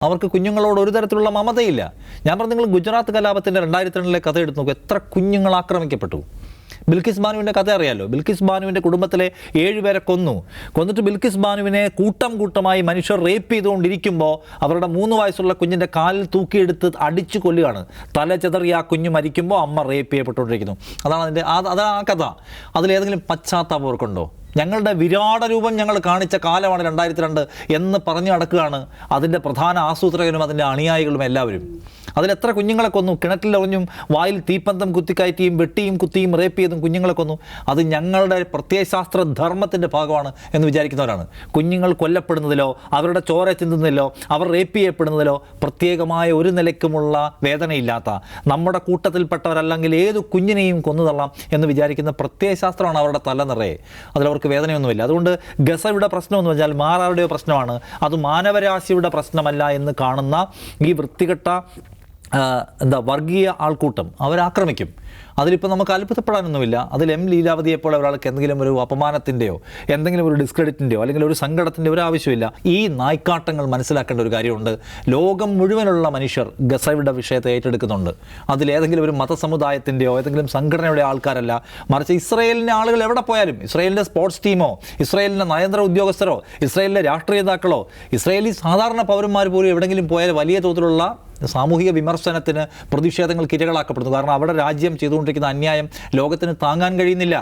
അവർക്ക് കുഞ്ഞുങ്ങളോട് ഒരു തരത്തിലുള്ള മമതയില്ല. ഞാൻ പറഞ്ഞു, നിങ്ങൾ ഗുജറാത്ത് കലാപത്തിൻ്റെ 2002 കഥ എടുത്ത് നോക്കുക, എത്ര കുഞ്ഞുങ്ങൾ ആക്രമിക്കപ്പെട്ടു. ബിൽക്കിസ് ബാനുവിൻ്റെ കഥ അറിയാമല്ലോ. ബിൽക്കിസ് ബാനുവിൻ്റെ കുടുംബത്തിലെ 7 പേരെ കൊന്നിട്ട് ബിൽക്കിസ് ബാനുവിനെ കൂട്ടമായി മനുഷ്യർ റേപ്പ് ചെയ്തുകൊണ്ടിരിക്കുമ്പോൾ അവരുടെ 3 വയസ്സുള്ള കുഞ്ഞിൻ്റെ കാലിൽ തൂക്കിയെടുത്ത് അടിച്ചു കൊല്ലുകയാണ്. തല ചെതറി ആ കുഞ്ഞ് മരിക്കുമ്പോൾ അമ്മ റേപ്പ് ചെയ്യപ്പെട്ടുകൊണ്ടിരിക്കുന്നു. അതാണ് അതാണ് ആ കഥ. അതിലേതെങ്കിലും പശ്ചാത്താപം അവർക്കുണ്ടോ? ഞങ്ങളുടെ വിരാട രൂപം ഞങ്ങൾ കാണിച്ച കാലമാണ് 2002 എന്ന് പറഞ്ഞു നടക്കുകയാണ് അതിൻ്റെ പ്രധാന ആസൂത്രകനും അതിൻ്റെ അനുയായികളും എല്ലാവരും. അതിലെത്ര കുഞ്ഞുങ്ങളെ കൊന്നു, കിണറ്റിലെറിഞ്ഞും വായിൽ തീപ്പന്തം കുത്തിക്കയറ്റിയും വെട്ടിയും കുത്തിയും റേപ്പ് ചെയ്തും കുഞ്ഞുങ്ങളെ കൊന്നു. അത് ഞങ്ങളുടെ പ്രത്യയശാസ്ത്ര ധർമ്മത്തിൻ്റെ ഭാഗമാണ് എന്ന് വിചാരിക്കുന്നവരാണ്. കുഞ്ഞുങ്ങൾ കൊല്ലപ്പെടുന്നതിലോ അവരുടെ ചോര ചിന്തുന്നതിലോ അവർ റേപ്പ് ചെയ്യപ്പെടുന്നതിലോ പ്രത്യേകമായ ഒരു നിലയ്ക്കുമുള്ള വേദനയില്ലാത്ത, നമ്മുടെ കൂട്ടത്തിൽപ്പെട്ടവരല്ലെങ്കിൽ ഏത് കുഞ്ഞിനെയും കൊന്നുതള്ളാം എന്ന് വിചാരിക്കുന്ന പ്രത്യയശാസ്ത്രമാണ് അവരുടെ തല നിറയെ. അതിലവർക്ക് വേദനയൊന്നുമില്ല. അതുകൊണ്ട് ഗസയുടെ പ്രശ്നമെന്ന് വെച്ചാൽ മാറാരുടെയോ പ്രശ്നമാണ്, അത് മാനവരാശിയുടെ പ്രശ്നമല്ല എന്ന് കാണുന്ന ഈ വൃത്തികെട്ട വർഗീയ ആൾക്കൂട്ടം അവരാക്രമിക്കും. അതിലിപ്പോൾ നമുക്ക് അത്ഭുതപ്പെടാനൊന്നുമില്ല. അതിൽ ലീലാവതിയെപ്പോലെ ഒരാൾക്ക് എന്തെങ്കിലും ഒരു അപമാനത്തിൻ്റെയോ എന്തെങ്കിലും ഒരു ഡിസ്ക്രെഡിറ്റിൻ്റെയോ അല്ലെങ്കിൽ ഒരു സങ്കടത്തിൻ്റെ ഒരു ആവശ്യമില്ല. ഈ നായ്ക്കാട്ടങ്ങൾ മനസ്സിലാക്കേണ്ട ഒരു കാര്യമുണ്ട്. ലോകം മുഴുവനുള്ള മനുഷ്യർ ഗസയുടെ വിഷയത്തെ ഏറ്റെടുക്കുന്നുണ്ട്. അതിലേതെങ്കിലും ഒരു മതസമുദായത്തിൻ്റെയോ ഏതെങ്കിലും സംഘടനയുടെ ആൾക്കാരല്ല, മറിച്ച് ഇസ്രയേലിൻ്റെ ആളുകൾ എവിടെ പോയാലും, ഇസ്രയേലിൻ്റെ സ്പോർട്സ് ടീമോ ഇസ്രയേലിൻ്റെ നയതന്ത്ര ഉദ്യോഗസ്ഥരോ ഇസ്രയേലിലെ രാഷ്ട്രീയ നേതാക്കളോ ഇസ്രയേലി സാധാരണ പൗരന്മാർ പോലും എവിടെയെങ്കിലും പോയാൽ വലിയ തോതിലുള്ള സാമൂഹിക വിമർശനത്തിന് പ്രതിഷേധങ്ങൾക്ക് ഇരകളാക്കപ്പെടുന്നു. കാരണം അവിടെ രാജ്യം ചെയ്തുകൊണ്ടിരിക്കുന്ന അന്യായം ലോകത്തിന് താങ്ങാൻ കഴിയുന്നില്ല.